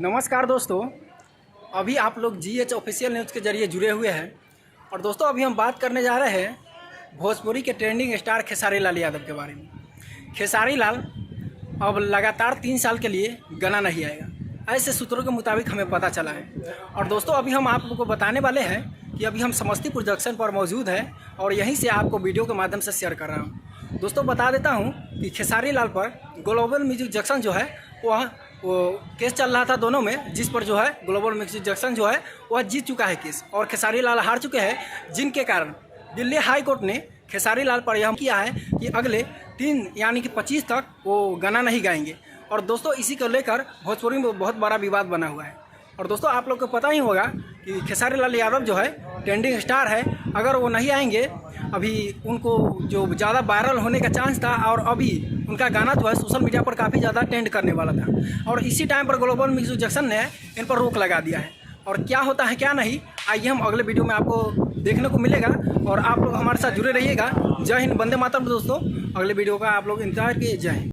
नमस्कार दोस्तों, अभी आप लोग GH ऑफिशियल न्यूज़ के जरिए जुड़े हुए हैं। और दोस्तों अभी हम बात करने जा रहे हैं भोजपुरी के ट्रेंडिंग स्टार खेसारी लाल यादव के बारे में। खेसारी लाल अब लगातार 3 साल के लिए गाना नहीं आएगा, ऐसे सूत्रों के मुताबिक हमें पता चला है। और दोस्तों अभी हम आप लोग को बताने वाले हैं कि अभी हम समस्तीपुर जंक्शन पर मौजूद हैं और यहीं से आपको वीडियो के माध्यम से शेयर कर रहा हूँ। दोस्तों बता देता हूँ कि खेसारी लाल पर ग्लोबल म्यूजिक जंक्शन जो है वो केस चल रहा था दोनों में, जिस पर जो है ग्लोबल म्यूजिक जंक्शन जो है वह जीत चुका है केस और खेसारी लाल हार चुके हैं, जिनके कारण दिल्ली हाई कोर्ट ने खेसारी लाल पर यह किया है कि अगले 3 यानी कि 25 तक वो गाना नहीं गाएंगे। और दोस्तों इसी को लेकर भोजपुरी में बहुत बड़ा विवाद बना हुआ है। और दोस्तों आप लोग को पता ही होगा कि खेसारी लाल यादव जो है ट्रेंडिंग स्टार है, अगर वो नहीं आएंगे, अभी उनको जो ज़्यादा वायरल होने का चांस था और अभी उनका गाना जो है सोशल मीडिया पर काफ़ी ज़्यादा ट्रेंड करने वाला था। और इसी टाइम पर ग्लोबल म्यूजिक जंक्शन ने इन पर रोक लगा दिया है। और क्या होता है क्या नहीं, आइए हम अगले वीडियो में आपको देखने को मिलेगा और आप लोग हमारे साथ जुड़े रहिएगा। जय हिंद, वंदे मातरम। दोस्तों अगले वीडियो का आप लोग इंतजार कीजिए। जय हिंद।